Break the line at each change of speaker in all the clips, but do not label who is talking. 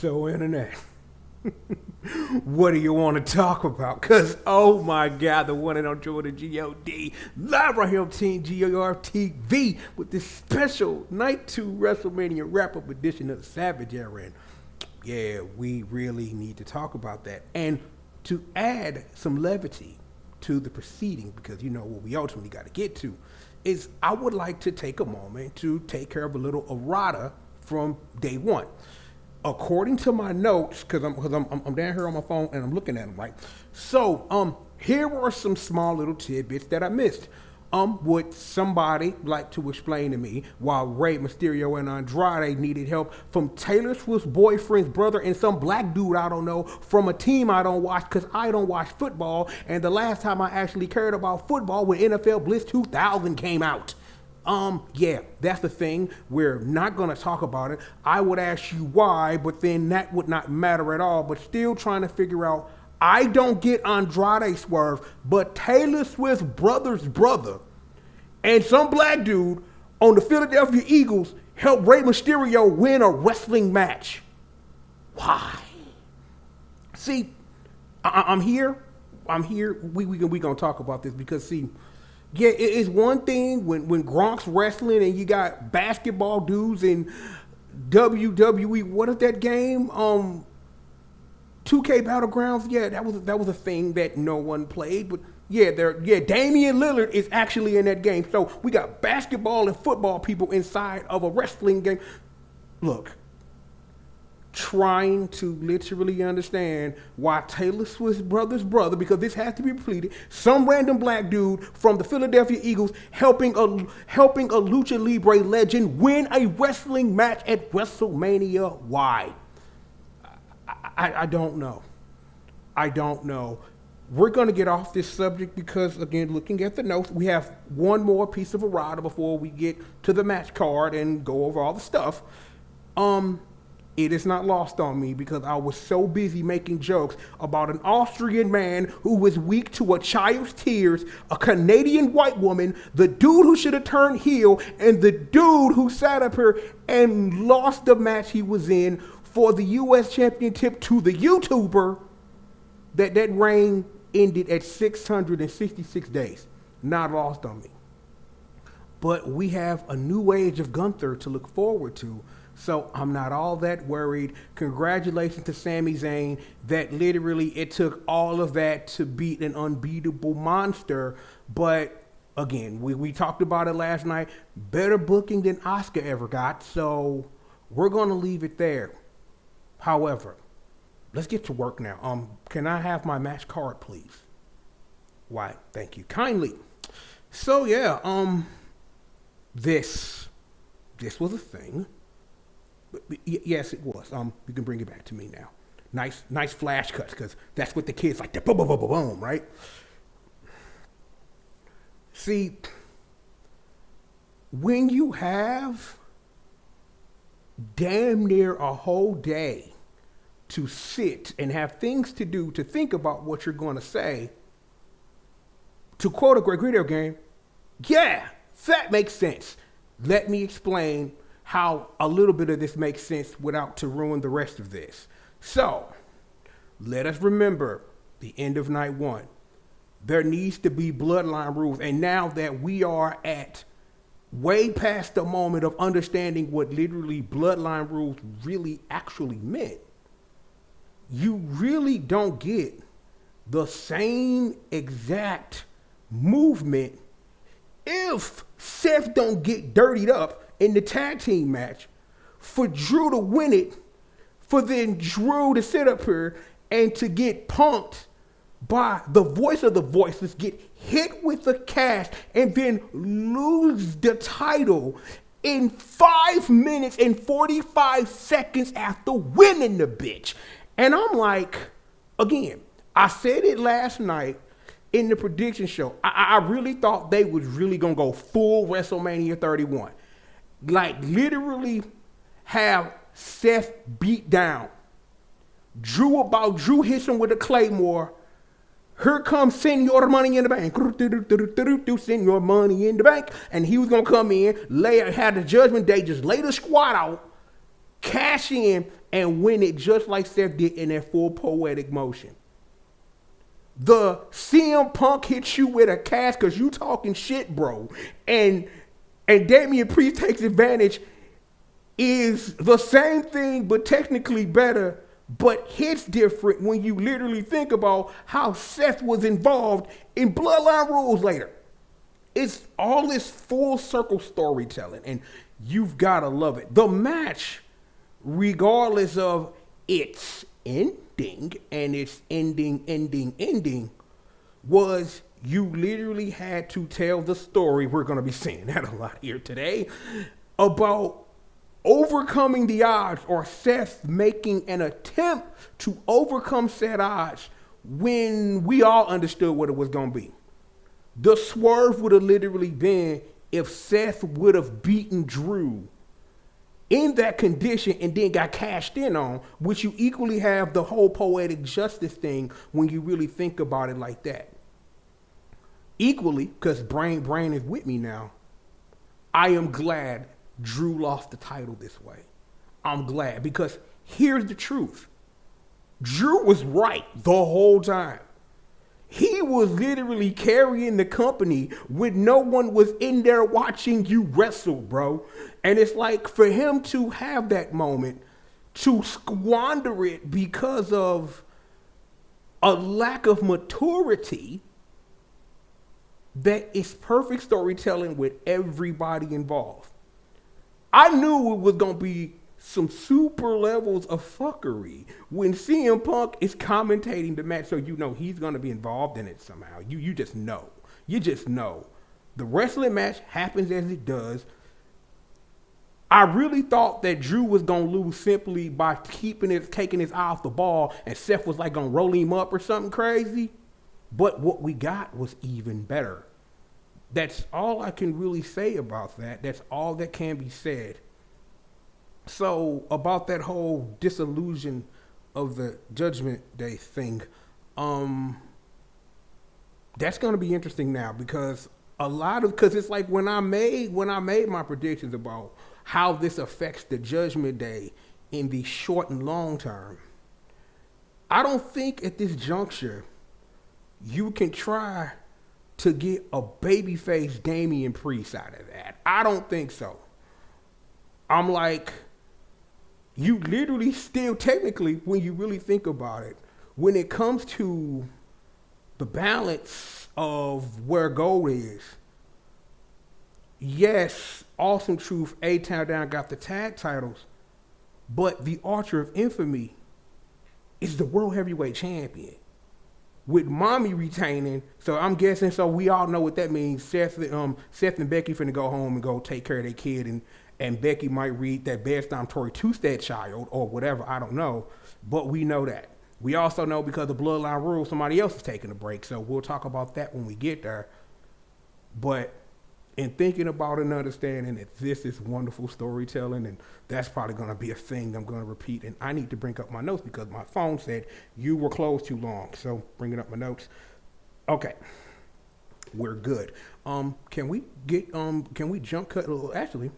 So, Internet, what do you want to talk about? Because, oh my God, the one and only Jordan G.O.D. live right here on Team GOR TV with this special Night 2 WrestleMania wrap-up edition of the Savage Era. And yeah, we really need to talk about that. And to add some levity to the proceeding, because you know what we ultimately got to get to, is I would like to take a moment to take care of a little errata from day one. According to my notes, because I'm down here on my phone and I'm looking at them, right? So, here are some small little tidbits that I missed. Would somebody like to explain to me why Rey Mysterio and Andrade needed help from Taylor Swift's boyfriend's brother and some black dude I don't know from a team I don't watch because I don't watch football, and the last time I actually cared about football when NFL Blitz 2000 came out? Yeah, that's the thing. We're not going to talk about it. I would ask you why, but then that would not matter at all. But still trying to figure out, I don't get Andrade swerve, but Taylor Swift's brother's brother and some black dude on the Philadelphia Eagles helped Rey Mysterio win a wrestling match. Why? See, I'm here. We going to talk about this because, see, yeah, it's one thing when Gronk's wrestling and you got basketball dudes in WWE. What is that game? 2K Battlegrounds. Yeah, that was a thing that no one played. But yeah, Damian Lillard is actually in that game. So we got basketball and football people inside of a wrestling game. Look, trying to literally understand why Taylor Swift's brother's brother, because this has to be repeated, some random black dude from the Philadelphia Eagles helping a Lucha Libre legend win a wrestling match at WrestleMania. Why? I don't know. I don't know. We're going to get off this subject because, again, looking at the notes, we have one more piece of errata before we get to the match card and go over all the stuff. It is not lost on me because I was so busy making jokes about an Austrian man who was weak to a child's tears, a Canadian white woman, the dude who should have turned heel, and the dude who sat up here and lost the match he was in for the U.S. Championship to the YouTuber. That reign ended at 666 days. Not lost on me. But we have a new age of Gunther to look forward to. So I'm not all that worried. Congratulations to Sami Zayn. That literally, it took all of that to beat an unbeatable monster. But again, we talked about it last night. Better booking than Oscar ever got. So we're going to leave it there. However, let's get to work now. Can I have my match card, please? Why? Thank you kindly. So yeah, this was a thing. Yes, it was. You can bring it back to me now. Nice flash cuts, because that's what the kids like. Boom, boom, boom, boom, boom, right? See, when you have damn near a whole day to sit and have things to do, to think about what you're going to say, to quote a great video game, yeah, that makes sense. Let me explain how a little bit of this makes sense without to ruin the rest of this. So, let us remember the end of night one. There needs to be bloodline rules. And now that we are at way past the moment of understanding what literally bloodline rules really actually meant, you really don't get the same exact movement if Seth don't get dirtied up in the tag team match for Drew to win it, for then Drew to sit up here and to get punked by the voice of the voiceless, get hit with the cash, and then lose the title in 5 minutes and 45 seconds after winning the bitch. And I'm like, again, I said it last night in the prediction show. I really thought they was really going to go full WrestleMania 31. Like, literally have Seth beat down. Drew hits him with a Claymore. Here comes Senor Money in the Bank. Senor Money in the Bank. And he was going to come in, had the Judgment Day, just lay the squad out, cash in and win it just like Seth did in that full poetic motion. The CM Punk hits you with a cash because you talking shit, bro. And Damian Priest takes advantage is the same thing, but technically better, but hits different when you literally think about how Seth was involved in Bloodline Rules later. It's all this full circle storytelling, and you've got to love it. The match, regardless of its ending and its ending, was you literally had to tell the story. We're going to be seeing that a lot here today about overcoming the odds, or Seth making an attempt to overcome said odds when we all understood what it was going to be. The swerve would have literally been if Seth would have beaten Drew in that condition and then got cashed in on, which you equally have the whole poetic justice thing when you really think about it like that. Equally, because Brain is with me now, I am glad Drew lost the title this way. I'm glad, because here's the truth. Drew was right the whole time. He was literally carrying the company when no one was in there watching you wrestle, bro. And it's like, for him to have that moment, to squander it because of a lack of maturity, that is perfect storytelling with everybody involved. I knew it was going to be some super levels of fuckery when CM Punk is commentating the match, so you know he's going to be involved in it somehow. You just know. You just know. The wrestling match happens as it does. I really thought that Drew was going to lose simply by taking his eye off the ball, and Seth was like going to roll him up or something crazy. But what we got was even better. That's all I can really say about that. That's all that can be said. So about that whole disillusion of the Judgment Day thing, that's going to be interesting now, because it's like when I made my predictions about how this affects the Judgment Day in the short and long term, I don't think at this juncture you can try to get a babyface Damian Priest out of that. I don't think so. I'm like, you literally still technically, when you really think about it, when it comes to the balance of where G.O.D is, yes, Awesome Truth, A-Town Down got the tag titles, but the Archer of Infamy is the World Heavyweight Champion, with Mommy retaining. So I'm guessing, so we all know what that means. Seth and Becky finna go home and go take care of their kid, and Becky might read that bedtime story to that child or whatever, I don't know. But we know that. We also know because of Bloodline Rules, somebody else is taking a break. So we'll talk about that when we get there. But in thinking about and understanding that this is wonderful storytelling, and that's probably going to be a thing I'm going to repeat. And I need to bring up my notes because my phone said you were closed too long. So bringing up my notes. Okay, we're good. Can we jump cut? Actually,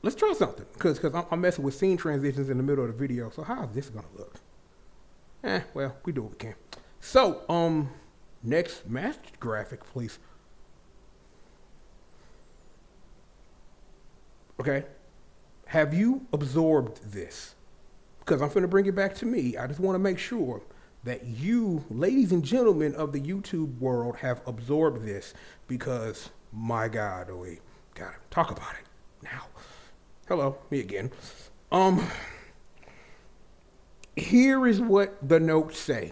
let's try something because I'm messing with scene transitions in the middle of the video. So how is this going to look? Well, we do what we can. So next match graphic, please. Okay, have you absorbed this? Because I'm going to bring it back to me. I just want to make sure that you, ladies and gentlemen of the YouTube world, have absorbed this, because my God, we gotta talk about it now. Hello, me again. Here is what the notes say,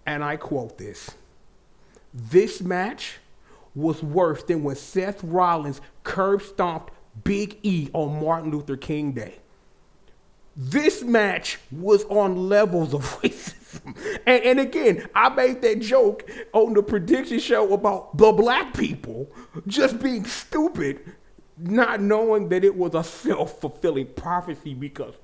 and I quote this. This match was worse than when Seth Rollins curb stomped Big E on Martin Luther King Day. This match was on levels of racism. And again, I made that joke on the prediction show about the black people just being stupid, not knowing that it was a self-fulfilling prophecy, because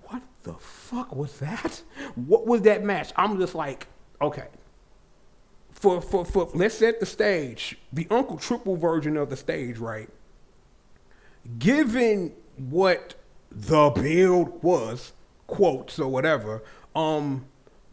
what the fuck was that? What was that match? I'm just like, okay. For let's set the stage, the Uncle Triple version of the stage, right? Given what the build was, quotes or whatever.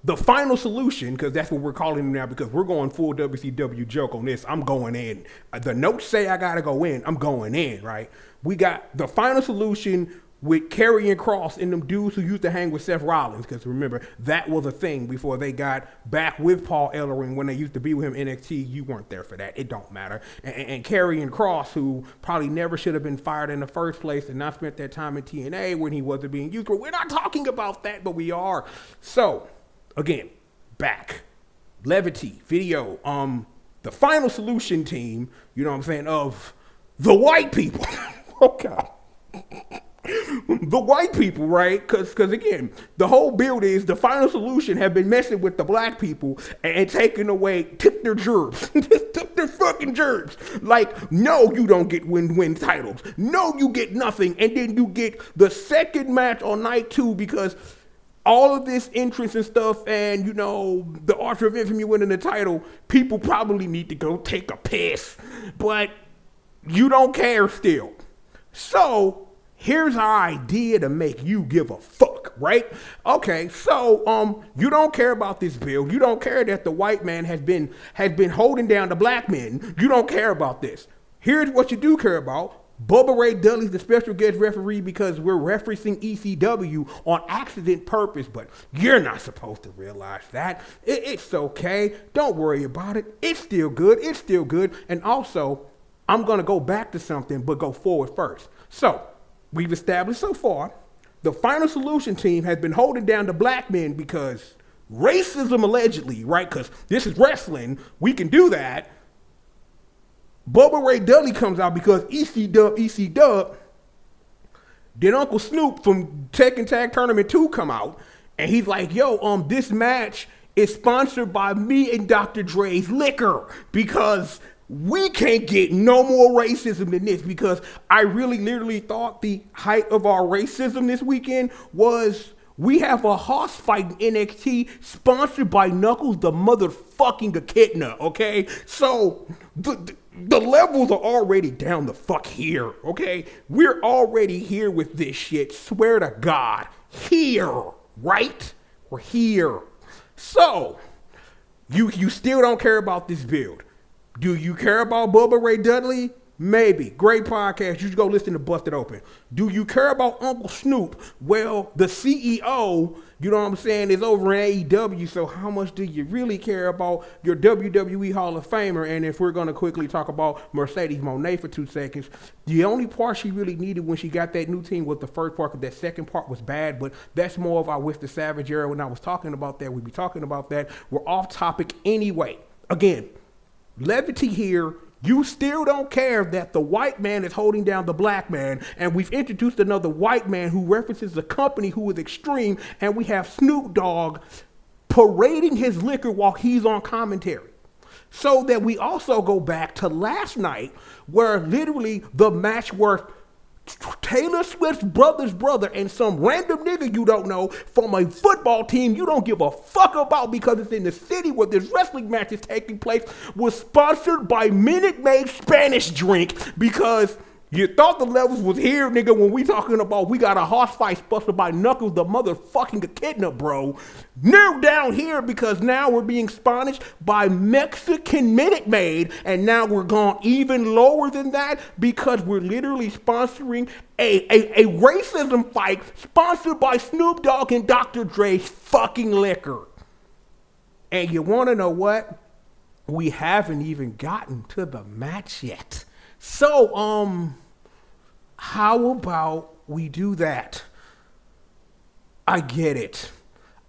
The final solution, because that's what we're calling them now, because we're going full WCW joke on this. I'm going in. The notes say I gotta go in. I'm going in, right? We got the final solution with Karrion Kross and them dudes who used to hang with Seth Rollins, because remember, that was a thing before they got back with Paul Ellering when they used to be with him in NXT. You weren't there for that. It don't matter. And Karrion Kross, who probably never should have been fired in the first place and not spent that time in TNA when he wasn't being used. But we're not talking about that, but we are. So, again, back. Levity, video, the final solution team, you know what I'm saying, of the white people. Oh, God. The white people, right? Because again, the whole build is the final solution have been messing with the black people and taking away, took their gerbs. Took their fucking gerbs. Like, no, you don't get win-win titles. No, you get nothing. And then you get the second match on night 2 because all of this entrance and stuff and, you know, the Archer of Infamy winning the title, people probably need to go take a piss. But you don't care still. So, here's our idea to make you give a fuck, right? Okay, so you don't care about this bill. You don't care that the white man has been holding down the black men. You don't care about this. Here's what you do care about. Bubba Ray Dudley's the special guest referee because we're referencing ECW on accident purpose, but you're not supposed to realize that. It's okay. Don't worry about it. It's still good. It's still good. And also, I'm going to go back to something, but go forward first. So, we've established so far, the final solution team has been holding down the black men because racism allegedly, right? Because this is wrestling. We can do that. Bubba Ray Dudley comes out because EC-Dub. Then Uncle Snoop from Tekken Tag Tournament 2 come out. And he's like, yo, this match is sponsored by me and Dr. Dre's liquor because we can't get no more racism than this, because I really literally thought the height of our racism this weekend was we have a horse fight in NXT sponsored by Knuckles the motherfucking Echidna, okay? So the levels are already down the fuck here, okay? We're already here with this shit, swear to God. Here, right? We're here. So, you still don't care about this build. Do you care about Bubba Ray Dudley? Maybe. Great podcast. You should go listen to Busted Open. Do you care about Uncle Snoop? Well, the CEO, you know what I'm saying, is over in AEW, so how much do you really care about your WWE Hall of Famer? And if we're going to quickly talk about Mercedes Moné for 2 seconds, the only part she really needed when she got that new team was the first part, because that second part was bad, but that's more of our With the Savage era. When I was talking about that, we'd be talking about that. We're off topic anyway. Again, levity here. You still don't care that the white man is holding down the black man, and we've introduced another white man who references a company who is extreme, and we have Snoop Dogg parading his liquor while he's on commentary. So that we also go back to last night, where literally the match where Taylor Swift's brother's brother and some random nigga you don't know from a football team you don't give a fuck about because it's in the city where this wrestling match is taking place was sponsored by Minute Maid Spanish drink, because you thought the levels was here, nigga, when we talking about we got a horse fight sponsored by Knuckles the motherfucking Echidna, bro. Now down here because now we're being sponsored by Mexican Minute Maid, and now we're gone even lower than that because we're literally sponsoring a racism fight sponsored by Snoop Dogg and Dr. Dre's fucking liquor. And you want to know what? We haven't even gotten to the match yet. So, how about we do that? I get it.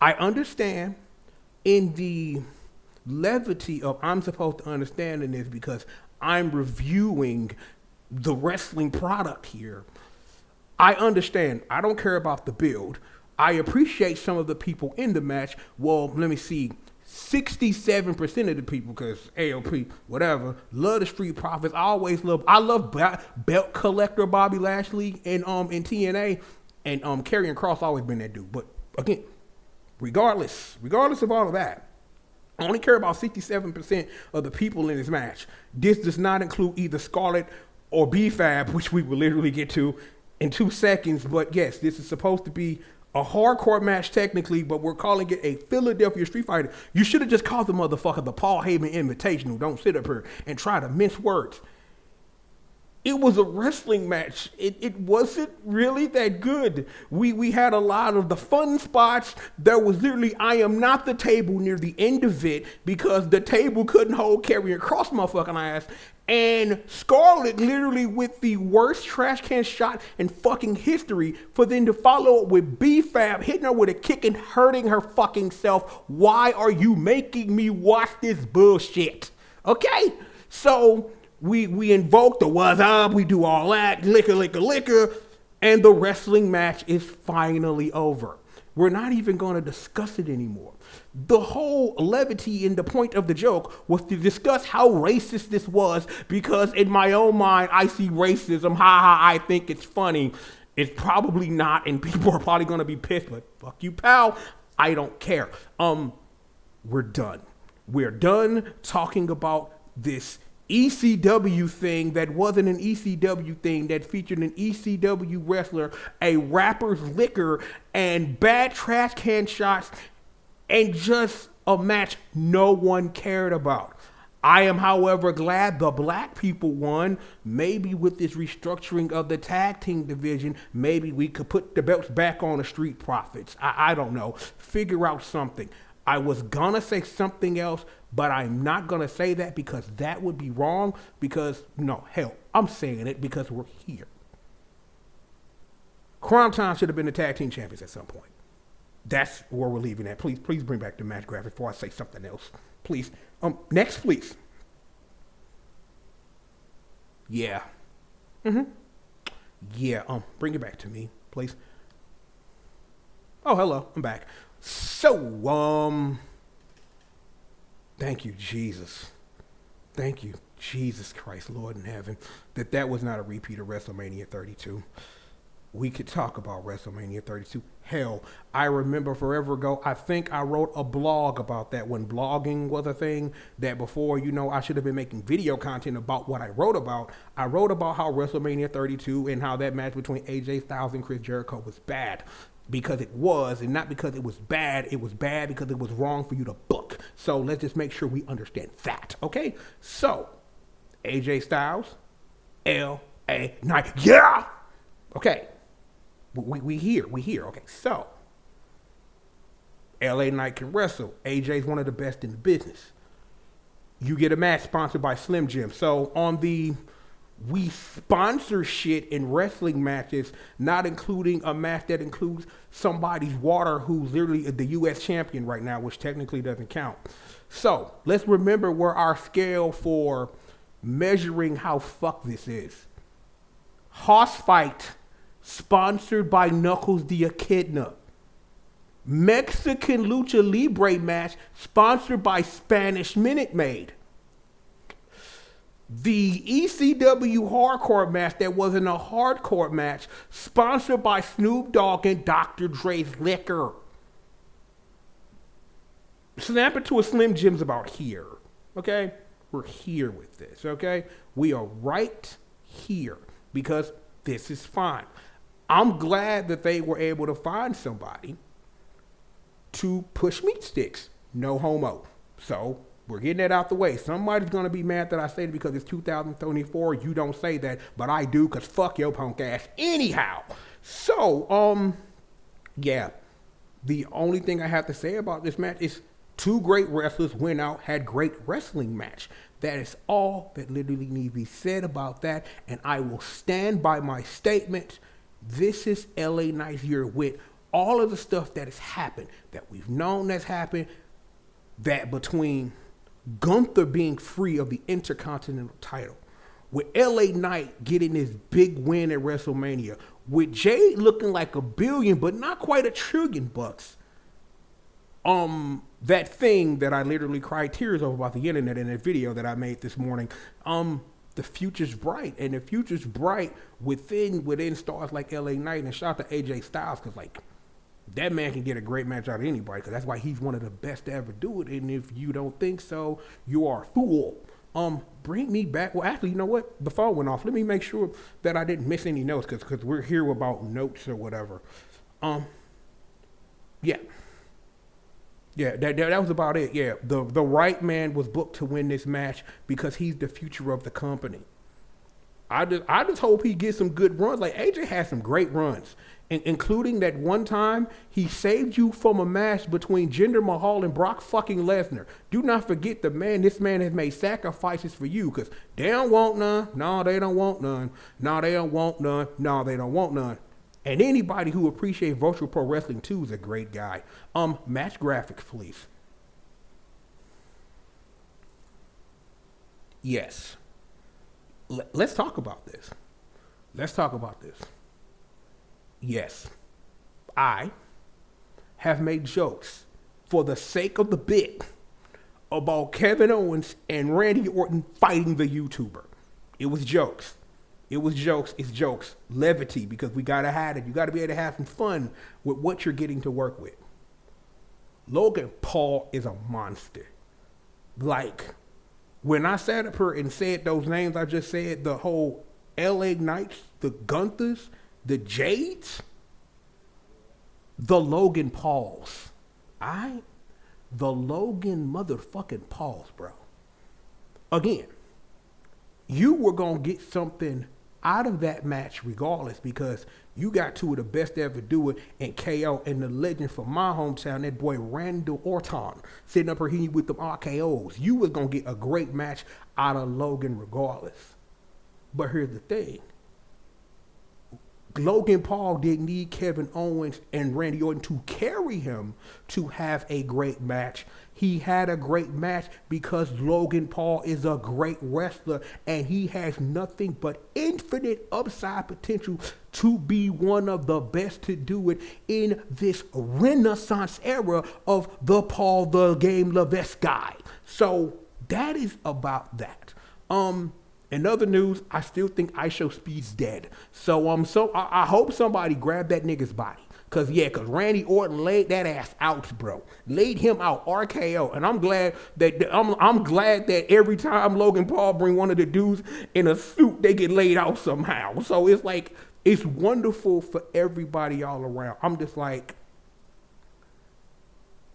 I understand in the levity of I'm supposed to understand in this because I'm reviewing the wrestling product here. I understand. I don't care about the build. I appreciate some of the people in the match. Well, let me see. 67% of the people, because A.O.P, whatever, love the Street Profits. I love belt collector Bobby Lashley in TNA, and Karrion Kross always been that dude. But again, regardless of all of that, I only care about 67% of the people in this match. This does not include either Scarlett or B-Fab, which we will literally get to. in 2 seconds. But yes, this is supposed to be a hardcore match technically, but we're calling it a Philadelphia Street Fighter. You should have just called the motherfucker the Paul Heyman Invitational. Don't sit up here and try to mince words. It was a wrestling match. It wasn't really that good. We had a lot of the fun spots. There was literally, I am not the table near the end of it because the table couldn't hold Karrion Kross motherfucking ass. And Scarlett literally with the worst trash can shot in fucking history for them to follow up with B-Fab hitting her with a kick and hurting her fucking self. Why are you making me watch this bullshit? Okay? So we invoke the what's up, we do all that, liquor, and the wrestling match is finally over. We're not even going to discuss it anymore. The whole levity and the point of the joke was to discuss how racist this was because in my own mind, I see racism. I think it's funny. It's probably not, and people are probably going to be pissed, but fuck you, pal. I don't care. We're done. We're done talking about this ECW thing that wasn't an ECW thing that featured an ECW wrestler, a rapper's liquor, and bad trash can shots, and just a match no one cared about. I am, however, glad the black people won. Maybe with this restructuring of the tag team division, maybe we could put the belts back on the Street Profits. I don't know. Figure out something. I was gonna say something else, but I'm not gonna say that because that would be wrong. Because, no, hell, I'm saying it because we're here. Crime Time should have been the tag team champions at some point. That's where we're leaving at. Please bring back the match graphic before I say something else. Please. Next, please. Yeah. Yeah, bring it back to me, please. Oh, hello, I'm back. So, thank you, Jesus. Thank you, Jesus Christ, Lord in heaven, that was not a repeat of WrestleMania 32. We could talk about WrestleMania 32. Hell, I remember forever ago, I think I wrote a blog about that when blogging was a thing, that before, I should have been making video content about what I wrote about. I wrote about how WrestleMania 32 and how that match between AJ Styles and Chris Jericho was bad. Because it was, and not because it was bad because it was wrong for you to book. So let's just make sure we understand that, okay? So, AJ Styles, L.A. Knight, yeah! Okay, we here, okay, so, L.A. Knight can wrestle. AJ's one of the best in the business. You get a match sponsored by Slim Jim. So, on the we sponsor shit in wrestling matches, not including a match that includes somebody's water who's literally the U.S. champion right now, which technically doesn't count. So let's remember where our scale for measuring how fucked this is. Hoss Fight, sponsored by Knuckles the Echidna. Mexican Lucha Libre match, sponsored by Spanish Minute Maid. The ECW hardcore match that wasn't a hardcore match, sponsored by Snoop Dogg and Dr. Dre's Liquor. Snap it to a Slim Jim's about here, okay? We're here with this, okay? We are right here because this is fine. I'm glad that they were able to find somebody to push meat sticks. No homo. So, we're getting that out the way. Somebody's going to be mad that I say it because it's 2024. You don't say that, but I do because fuck your punk ass. Anyhow, so, yeah. The only thing I have to say about this match is two great wrestlers went out, had great wrestling match. That is all that literally needs to be said about that, and I will stand by my statement. This is LA Knight's year with all of the stuff that has happened, that we've known that's happened, that between Gunther being free of the Intercontinental title, with LA Knight getting this big win at WrestleMania, with Jade looking like $1 billion, but not quite $1 trillion. That thing that I literally cried tears over about the internet in that video that I made this morning, the future's bright, and the future's bright within stars like LA Knight, and shout out to AJ Styles, because like, that man can get a great match out of anybody, because that's why he's one of the best to ever do it. And if you don't think so, you are a fool. Bring me back. Well, actually, you know what? The phone went off. Let me make sure that I didn't miss any notes because we're here about notes or whatever. Yeah. Yeah, that was about it. Yeah, the right man was booked to win this match because he's the future of the company. I just hope he gets some good runs. Like AJ had some great runs, including that one time he saved you from a match between Jinder Mahal and Brock fucking Lesnar. Do not forget this man has made sacrifices for you because they don't want none. No, they don't want none. No, they don't want none. No, they don't want none. And anybody who appreciates virtual pro wrestling too is a great guy. Match graphics, please. Yes. Let's talk about this. Yes. I have made jokes for the sake of the bit about Kevin Owens and Randy Orton fighting the YouTuber. It was jokes. It's jokes. Levity, because we gotta have it. You gotta be able to have some fun with what you're getting to work with. Logan Paul is a monster. Like, when I sat up here and said those names I just said, the whole LA Knights, the Gunthers, the Jades, the Logan Pauls. The Logan motherfucking Pauls, bro. Again, you were gonna get something out of that match regardless because you got two of the best to ever do it in KO and the legend from my hometown, that boy Randall Orton, sitting up here hitting with them RKOs. You was going to get a great match out of Logan regardless. But here's the thing. Logan Paul didn't need Kevin Owens and Randy Orton to carry him to have a great match. He had a great match because Logan Paul is a great wrestler and he has nothing but infinite upside potential to be one of the best to do it in this renaissance era of the Paul the Game Levesque guy. So that is about that. In other news, I still think ISO Speed's dead. So I hope somebody grabbed that nigga's body. Cause Randy Orton laid that ass out, bro. Laid him out, RKO. And I'm glad that every time Logan Paul bring one of the dudes in a suit, they get laid out somehow. So it's like, it's wonderful for everybody all around. I'm just like,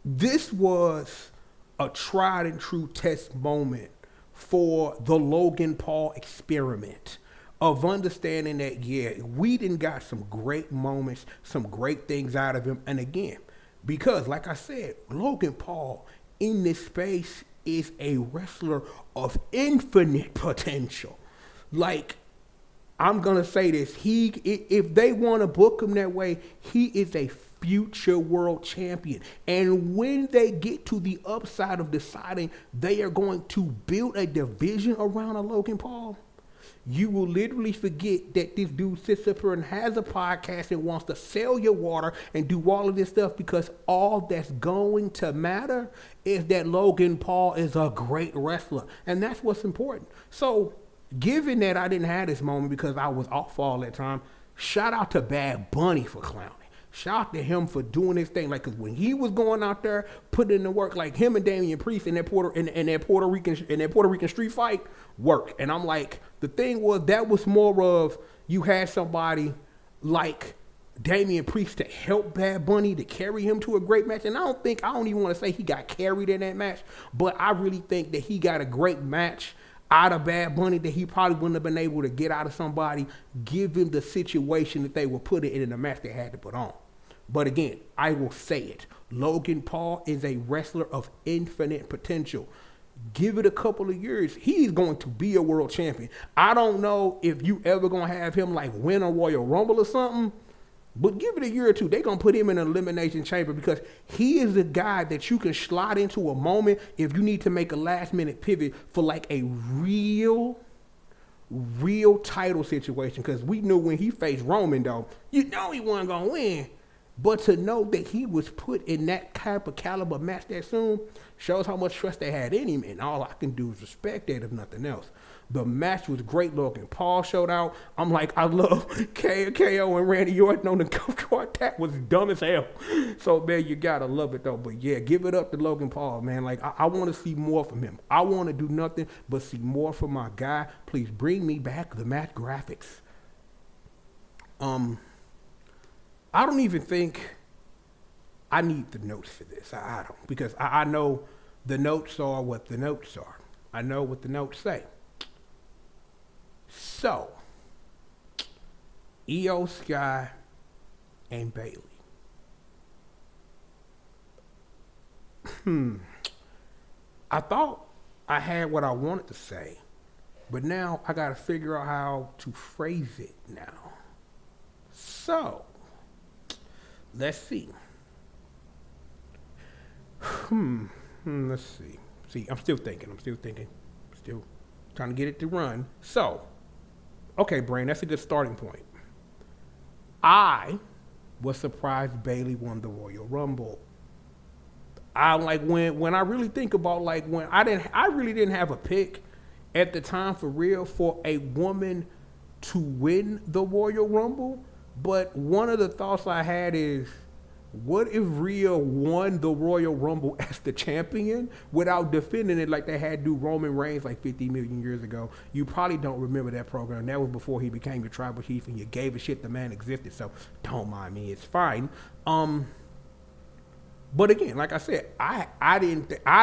this was a tried and true test moment for the Logan Paul experiment of understanding that, we done got some great moments, some great things out of him. And again, because like I said, Logan Paul in this space is a wrestler of infinite potential. Like, I'm going to say this, if they want to book him that way, he is a future world champion. And when they get to the upside of deciding they are going to build a division around a Logan Paul, you will literally forget that this dude sits up here and has a podcast and wants to sell your water and do all of this stuff, because all that's going to matter is that Logan Paul is a great wrestler. And that's what's important. So given that I didn't have this moment because I was off all that time, shout out to Bad Bunny for clowning. Shout out to him for doing his thing. Like, cause when he was going out there, putting in the work, like him and Damian Priest in that Puerto Rican street fight work. And I'm like, the thing was, that was more of, you had somebody like Damian Priest to help Bad Bunny to carry him to a great match. And I don't even want to say he got carried in that match, but I really think that he got a great match out of Bad Bunny that he probably wouldn't have been able to get out of somebody given the situation that they were putting in the match they had to put on. But again, I will say it. Logan Paul is a wrestler of infinite potential. Give it a couple of years, he's going to be a world champion. I don't know if you ever going to have him like win a Royal Rumble or something, but give it a year or two. They're going to put him in an elimination chamber because he is a guy that you can slide into a moment if you need to make a last minute pivot for like a real title situation. Because we knew when he faced Roman, though, you know he wasn't going to win. But to know that he was put in that type of caliber match that soon shows how much trust they had in him. And all I can do is respect that, if nothing else. The match was great. Logan Paul showed out. I'm like, I love KO and Randy Orton on the golf cart. That was dumb as hell. So, man, you got to love it, though. But, yeah, give it up to Logan Paul, man. Like, I want to see more from him. I want to do nothing but see more from my guy. Please bring me back the match graphics. I don't even think I need the notes for this. I don't, because I know the notes are what the notes are. I know what the notes say. So, Io Sky and Bayley. I thought I had what I wanted to say, but now I got to figure out how to phrase it now. So, let's see. Let's see. See, I'm still thinking. Still trying to get it to run. So, okay, Brain, that's a good starting point. I was surprised Bayley won the Royal Rumble. I like when I really think about like when I really didn't have a pick at the time for real for a woman to win the Royal Rumble. But one of the thoughts I had is, what if Rhea won the Royal Rumble as the champion without defending it like they had to do Roman Reigns like 50 million years ago? You probably don't remember that program. That was before he became your tribal chief and you gave a shit the man existed. So don't mind me. It's fine. But again, like I said, I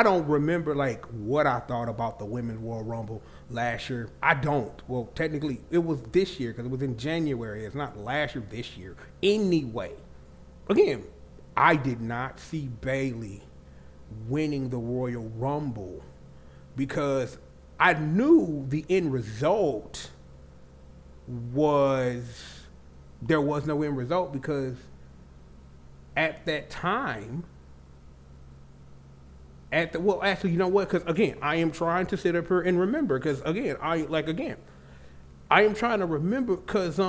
don't remember like what I thought about the Women's Royal Rumble last year. I don't. Well, technically, it was this year because it was in January. It's not last year, this year. Anyway, again, I did not see Bayley winning the Royal Rumble because I knew the end result was there was no end result because at that time, actually, you know what? Because again, I am trying to sit up here and remember. Because again, I am trying to remember. Because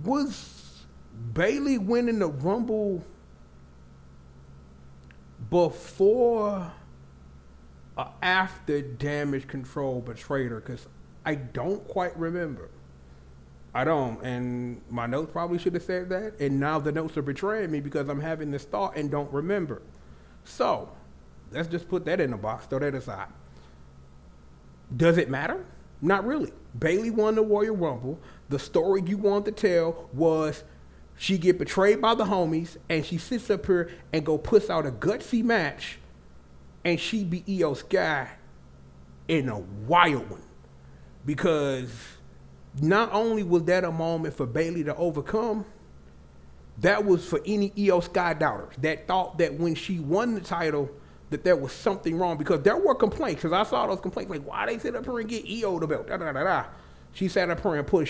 was Bayley winning the Rumble before or after Damage Control betrayed her? Because I don't quite remember. I don't, and my notes probably should have said that, and now the notes are betraying me because I'm having this thought and don't remember. So, let's just put that in the box, throw that aside. Does it matter? Not really. Bayley won the Royal Rumble. The story you wanted to tell was she get betrayed by the homies, and she sits up here and go puts out a gutsy match, and she beat Io Sky in a wild one. Because not only was that a moment for Bayley to overcome, that was for any Io Sky doubters that thought that when she won the title that there was something wrong, because there were complaints, because I saw those complaints like, why they sit up here and get Io the belt, She sat up here and put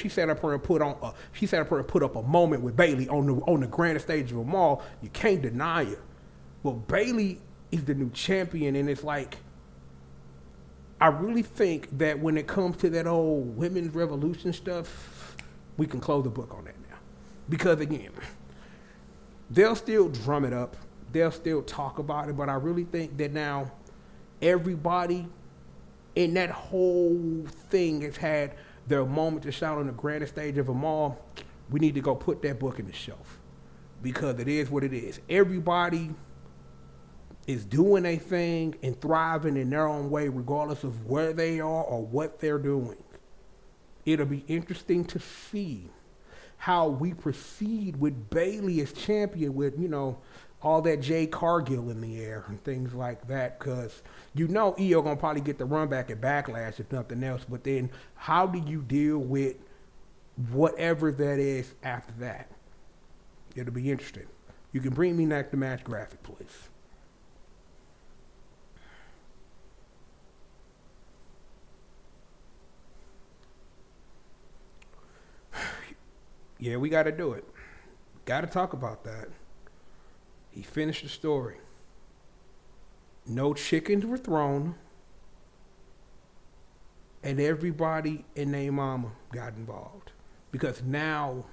up a moment with Bayley on the grandest stage of them all. You can't deny it. But Bayley is the new champion, and it's like, I really think that when it comes to that old women's revolution stuff, we can close the book on that now. Because again, they'll still drum it up. They'll still talk about it. But I really think that now everybody in that whole thing has had their moment to shout on the grandest stage of them all. We need to go put that book in the shelf. Because it is what it is. Everybody is doing a thing and thriving in their own way, regardless of where they are or what they're doing. It'll be interesting to see how we proceed with Bayley as champion with, all that Jade Cargill in the air and things like that, because Io gonna probably get the run back at Backlash if nothing else, but then how do you deal with whatever that is after that? It'll be interesting. You can bring me back the match graphic, please. Yeah, we got to do it. Got to talk about that. He finished the story. No chickens were thrown. And everybody and their mama got involved. Because now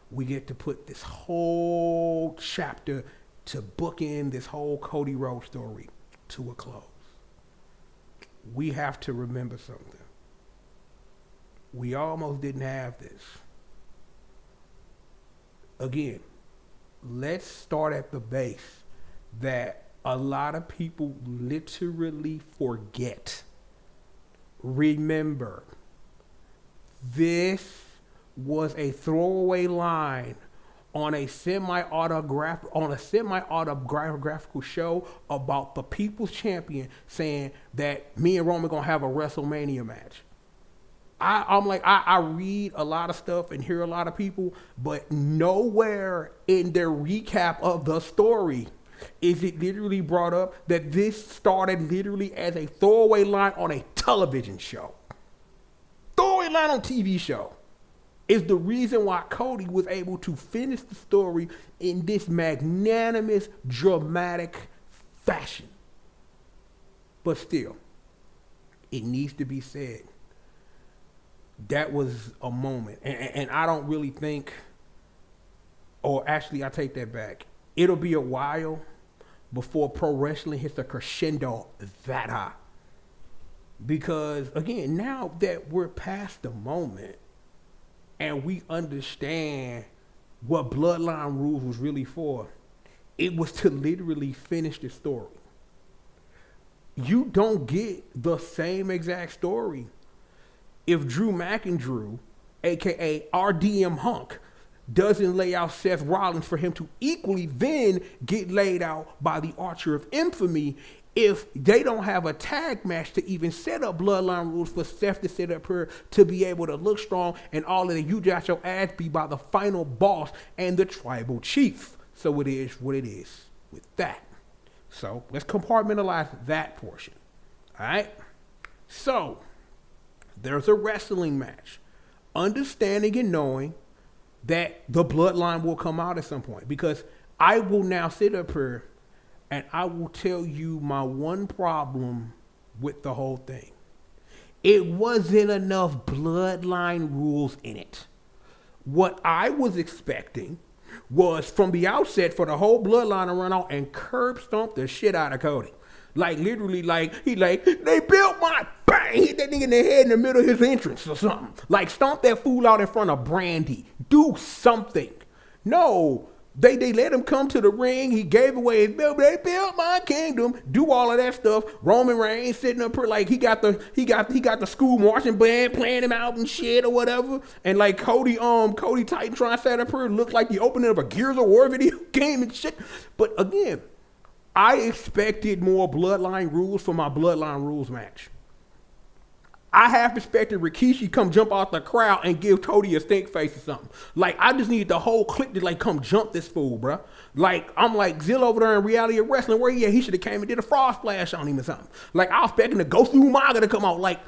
we get to put this whole chapter to bookend this whole Cody Rhodes story to a close. we have to remember something. We almost didn't have this. Again, let's start at the base that a lot of people literally forget. Remember, this was a throwaway line on a semi-autobiographical show about the People's Champion saying that me and Roman gonna have a WrestleMania match. I read a lot of stuff and hear a lot of people, but nowhere in their recap of the story is it literally brought up that this started literally as a throwaway line on a television show. Throwaway line on TV show is the reason why Cody was able to finish the story in this magnanimous, dramatic fashion. But still, it needs to be said. That was a moment. And I don't really think, or actually I take that back. It'll be a while before pro wrestling hits a crescendo that high. Because again, now that we're past the moment and we understand what Bloodline Rules was really for, it was to literally finish the story. You don't get the same exact story if Drew McIntyre, aka RDM Hunk, doesn't lay out Seth Rollins for him to equally then get laid out by the Archer of Infamy, if they don't have a tag match to even set up Bloodline Rules for Seth to set up here to be able to look strong and all of that, you got your ass beat by the final boss and the tribal chief. So it is what it is with that. So let's compartmentalize that portion. All right. So there's a wrestling match. Understanding and knowing that the bloodline will come out at some point, because I will now sit up here and I will tell you my one problem with the whole thing. It wasn't enough bloodline rules in it. What I was expecting was from the outset for the whole bloodline to run out and curb stomp the shit out of Cody. Like literally, they built my bang, hit that nigga in the head in the middle of his entrance or something. Like stomp that fool out in front of Brandy. Do something. No, they let him come to the ring. He gave away his belt. They built my kingdom. Do all of that stuff. Roman Reigns sitting up here like he got the school marching band playing him out and shit or whatever. And like Cody Titan trying to set up here looked like the opening of a Gears of War video game and shit. But again, I expected more Bloodline Rules for my Bloodline Rules match. I half expected Rikishi come jump out the crowd and give Cody a stink face or something. Like, I just needed the whole clique to, come jump this fool, bro. Like, I'm like, Zill over there in Reality of Wrestling, where he should have came and did a frog splash on him or something. Like, I was expecting the Ghost of Umaga to come out. Like,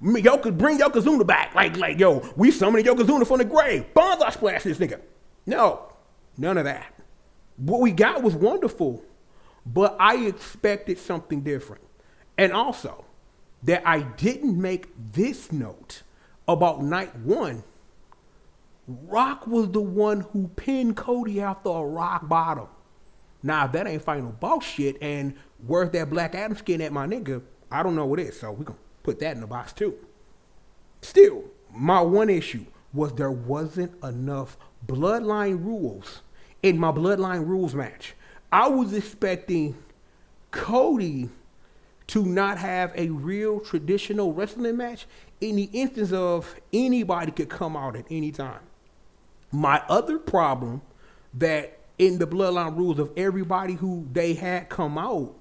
bring Yokozuna back. Like, yo, we summoned Yokozuna from the grave. Bonza splash this nigga. No, none of that. What we got was wonderful, but I expected something different. And also, that I didn't make this note about night one. Rock was the one who pinned Cody after a rock bottom. Now, if that ain't final boss shit, and where's that Black Adam skin at, my nigga, I don't know what it is, so we're going to put that in the box too. Still, my one issue was there wasn't enough Bloodline Rules in my Bloodline Rules match. I was expecting Cody to not have a real traditional wrestling match in the instance of anybody could come out at any time. My other problem that in the Bloodline Rules of everybody who they had come out,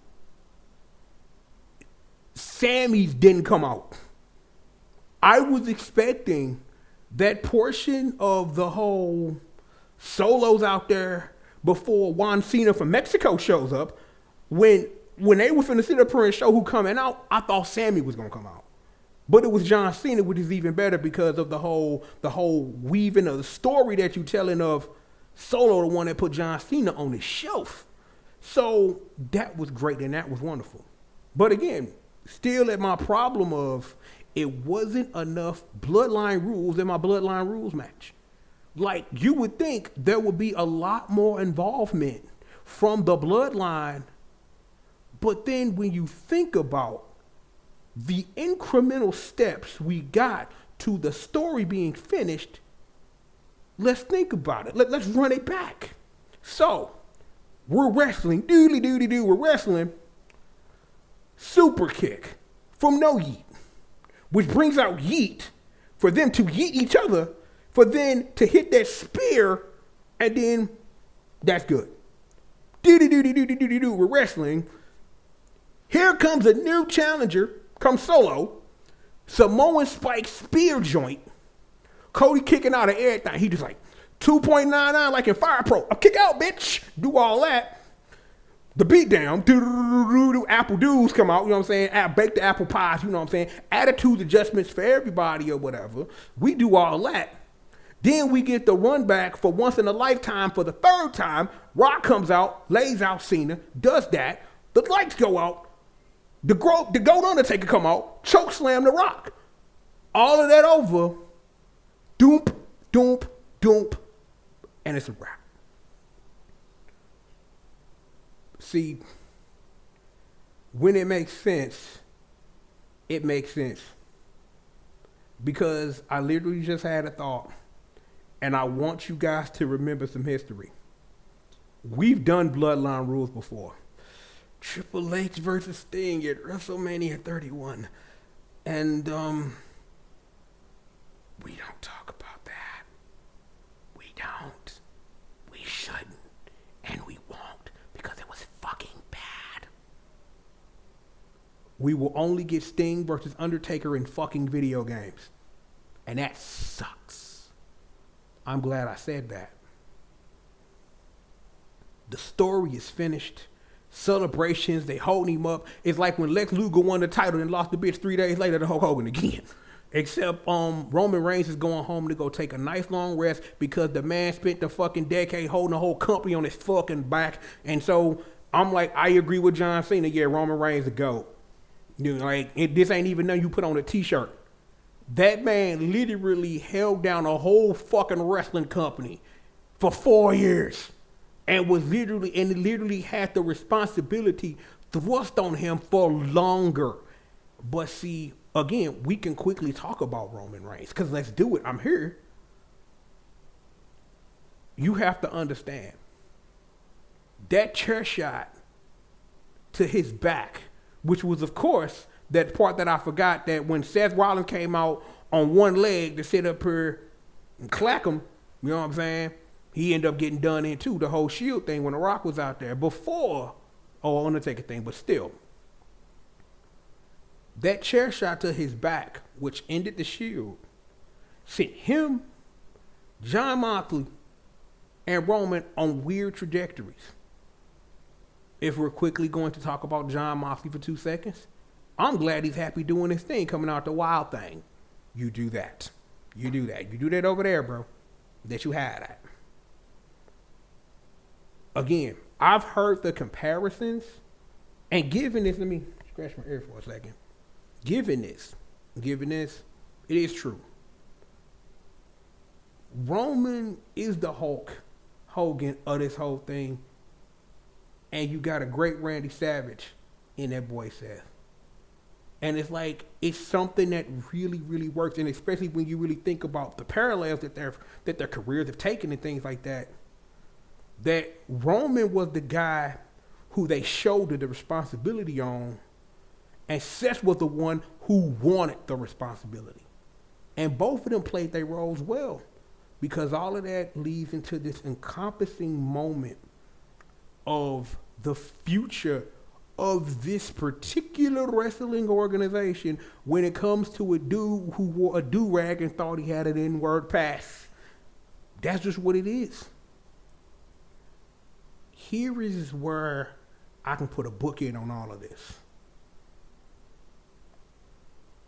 Sammy's didn't come out. I was expecting that portion of the whole solos out there before Juan Cena from Mexico shows up. When they were finna sit up here and show who coming out, I thought Sammy was gonna come out. But it was John Cena, which is even better because of the whole weaving of the story that you telling of Solo, the one that put John Cena on his shelf. So that was great and that was wonderful. But again, still at my problem of it wasn't enough Bloodline Rules in my Bloodline Rules match. Like, you would think there would be a lot more involvement from the Bloodline. But then when you think about the incremental steps we got to the story being finished, let's think about it. Let's run it back. So, we're wrestling. Doodly-doody-doo, we're wrestling. Super kick from no yeet, which brings out yeet for them to yeet each other, for then to hit that spear, and then that's good. Doody-doody-doody-doody-doo, we're wrestling. Here comes a new challenger, comes solo. Samoan Spike spear joint. Cody kicking out of everything. He just like 2.99 like in Fire Pro. I'll kick out, bitch. Do all that. The beatdown. Apple dudes come out, you know what I'm saying? Bake the apple pies, you know what I'm saying? Attitude adjustments for everybody or whatever. We do all that. Then we get the run back for once in a lifetime for the third time. Rock comes out, lays out Cena, does that. The lights go out. The GOAT Undertaker come out, choke slam the Rock. All of that over. Doomp, doomp, doomp. And it's a wrap. See, when it makes sense, it makes sense. Because I literally just had a thought. And I want you guys to remember some history. We've done Bloodline rules before. Triple H versus Sting at WrestleMania 31. And we don't talk about that. We don't. We shouldn't. And we won't, because it was fucking bad. We will only get Sting versus Undertaker in fucking video games. And that sucks. I'm glad I said that. The story is finished. Celebrations, they holding him up. It's like when Lex Luger won the title and lost the bitch 3 days later to Hulk Hogan again. Except Roman Reigns is going home to go take a nice long rest because the man spent the fucking decade holding the whole company on his fucking back. And so I'm like, I agree with John Cena. Yeah, Roman Reigns a GOAT. You know, like this ain't even nothing you put on a t-shirt. That man literally held down a whole fucking wrestling company for 4 years. And literally had the responsibility thrust on him for longer. But see, again, we can quickly talk about Roman Reigns, because let's do it. I'm here. You have to understand that chair shot to his back, which was, of course, that part that I forgot, that when Seth Rollins came out on one leg to sit up here and clack him, you know what I'm saying? He ended up getting done in too, the whole Shield thing when The Rock was out there before, Undertaker thing, but still. That chair shot to his back, which ended the Shield, sent him, Jon Moxley, and Roman on weird trajectories. If we're quickly going to talk about Jon Moxley for 2 seconds, I'm glad he's happy doing his thing, coming out the Wild thing. You do that. You do that. You do that over there, bro, that you had at. Again, I've heard the comparisons, and given this, let me scratch my ear for a second. Given this, it is true. Roman is the Hulk Hogan of this whole thing, and you got a great Randy Savage in that boy Seth. And it's like, it's something that really, really works, and especially when you really think about the parallels that their careers have taken and things like that. That Roman was the guy who they shouldered the responsibility on, and Seth was the one who wanted the responsibility. And both of them played their roles well, because all of that leads into this encompassing moment of the future of this particular wrestling organization when it comes to a dude who wore a do-rag and thought he had an N-word pass. That's just what it is. Here is where I can put a book in on all of this.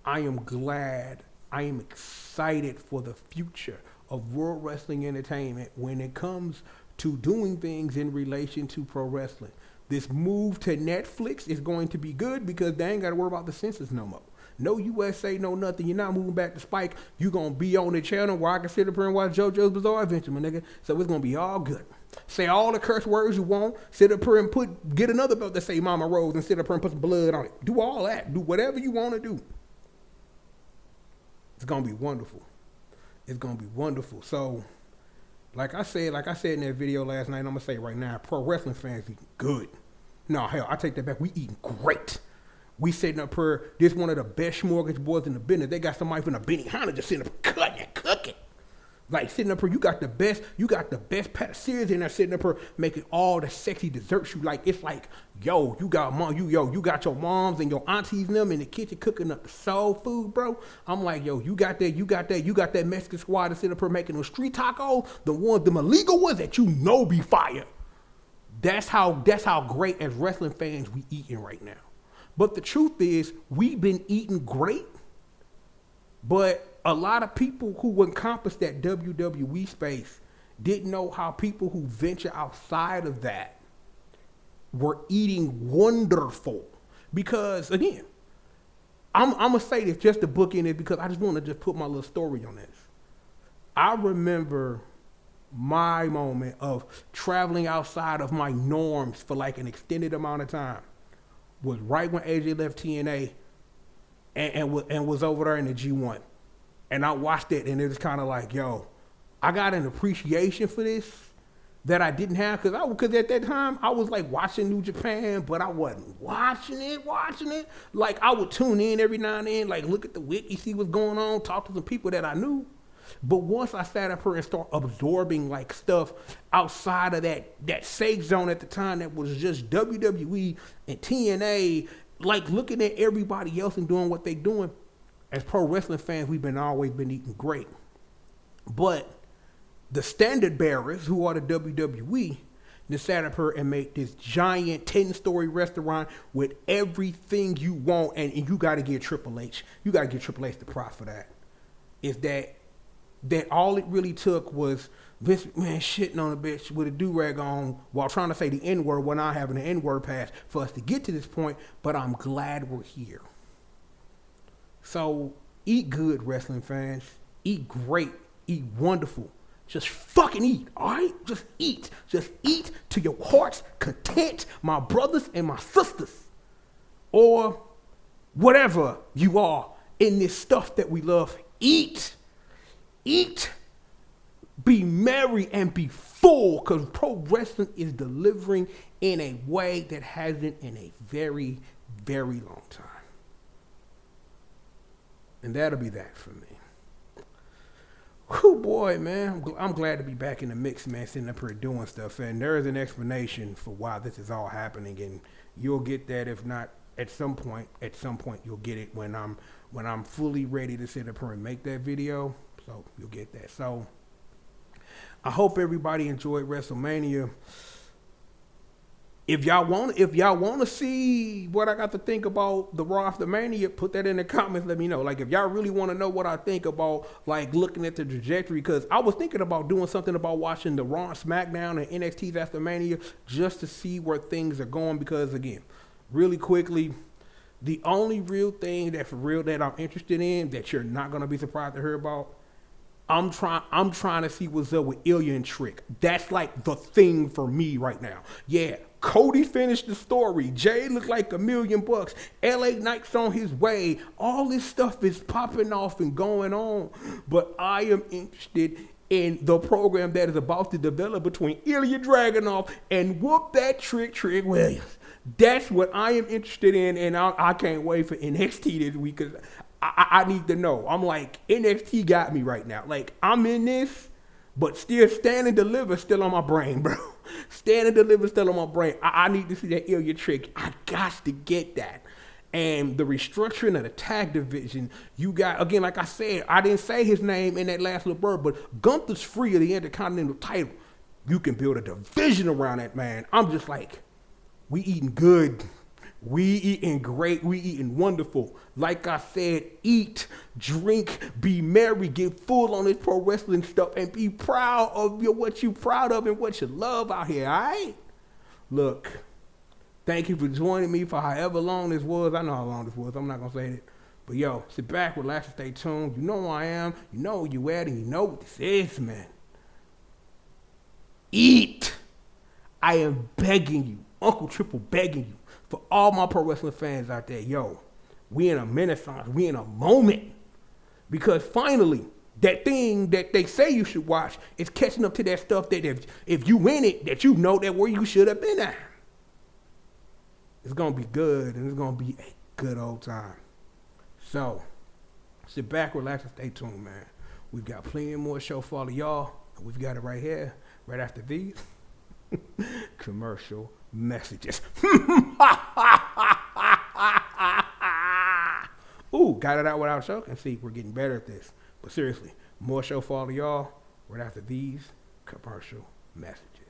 I am glad, I am excited for the future of World Wrestling Entertainment when it comes to doing things in relation to pro wrestling. This move to Netflix is going to be good because they ain't got to worry about the censors no more. No USA, no nothing. You're not moving back to Spike. You're going to be on the channel where I can sit up here and watch JoJo's Bizarre Adventure, my nigga. So it's going to be all good. Say all the curse words you want. Sit up here and get another belt that say Mama Rose and sit up here and put some blood on it. Do all that. Do whatever you want to do. It's gonna be wonderful. It's gonna be wonderful. So, like I said in that video last night, I'm gonna say right now, pro wrestling fans eating good. No, hell, I take that back. We eating great. We sitting up here. This one of the best mortgage boys in the business. They got somebody from the Benihana just sitting up cutting and cooking. Like sitting up here, you got the best pâtissiers in there sitting up here making all the sexy desserts you like. It's like, yo, you got your moms and your aunties and them in the kitchen cooking up the soul food, bro. I'm like, yo, you got that Mexican squad that's sitting up here making those street tacos, the illegal ones that you know be fire. That's how great as wrestling fans we eating right now. But the truth is, we've been eating great, but a lot of people who encompass that WWE space didn't know how people who venture outside of that were eating wonderful. Because again, I'm gonna say this just to book in it because I just want to just put my little story on this. I remember my moment of traveling outside of my norms for like an extended amount of time was right when AJ left TNA and was over there in the G1. And I watched it, and it was kind of like, yo, I got an appreciation for this that I didn't have because at that time I was like watching New Japan, but I wasn't watching it. Like I would tune in every now and then, like look at the wiki, see what's going on, talk to some people that I knew. But once I sat up here and started absorbing like stuff outside of that safe zone at the time that was just WWE and TNA, like looking at everybody else and doing what they doing. As pro wrestling fans, we've always been eating great. But the standard bearers, who are the WWE, they sat up here and made this giant 10-story restaurant with everything you want, and you got to get Triple H. You got to get Triple H the props for that. Is that all it really took was Vince McMahon shitting on a bitch with a do-rag on while trying to say the N-word while not having an N-word pass for us to get to this point, but I'm glad we're here. So, eat good, wrestling fans. Eat great. Eat wonderful. Just fucking eat, all right? Just eat. Just eat to your heart's content, my brothers and my sisters. Or whatever you are in this stuff that we love. Eat. Eat. Be merry and be full, because pro wrestling is delivering in a way that hasn't in a very, very long time. And that'll be that for me. Whew, boy, man. I'm glad to be back in the mix, man, sitting up here doing stuff. And there is an explanation for why this is all happening. And you'll get that, if not at some point you'll get it when I'm fully ready to sit up here and make that video. So you'll get that. So I hope everybody enjoyed WrestleMania. If y'all want to see what I got to think about the Raw after Mania, put that in the comments. Let me know. Like, if y'all really want to know what I think about, like, looking at the trajectory, because I was thinking about doing something about watching the Raw, SmackDown, and NXT's after Mania just to see where things are going. Because again, really quickly, the only real thing that I'm interested in that you're not gonna be surprised to hear about, I'm trying to see what's up with Ilya and Trick. That's like the thing for me right now. Yeah, Cody finished the story. Jay looked like $1 million. LA Knight's on his way. All this stuff is popping off and going on. But I am interested in the program that is about to develop between Ilya Dragunov and whoop that Trick Williams. That's what I am interested in, and I can't wait for NXT this week because I need to know. I'm like, NXT got me right now. Like, I'm in this, but still Stand and Deliver still on my brain, bro. Stand and Deliver still on my brain. I need to see that Ilya Trick. I got to get that. And the restructuring of the tag division, you got, again, like I said, I didn't say his name in that last little bird, but Gunther's free of the Intercontinental title. You can build a division around that, man. I'm just like, we eating good. We eating great. We eating wonderful. Like I said, eat, drink, be merry, get full on this pro wrestling stuff, and be proud of what you proud of and what you love out here, all right? Look, thank you for joining me for however long this was. I know how long this was. I'm not going to say it. But, yo, sit back, relax, and stay tuned. You know who I am. You know where you at, and you know what this is, man. Eat. I am begging you, Uncle Triple begging you, for all my pro wrestling fans out there, yo, we in a renaissance, we in a moment. Because finally, that thing that they say you should watch is catching up to that stuff that if you win it, that you know that where you should have been at. It's going to be good, and it's going to be a good old time. So, sit back, relax, and stay tuned, man. We've got plenty more show for all of y'all. We've got it right here, right after these commercial messages. Ooh, got it out without choking. See, we're getting better at this. But seriously, more show for all of y'all right after these commercial messages.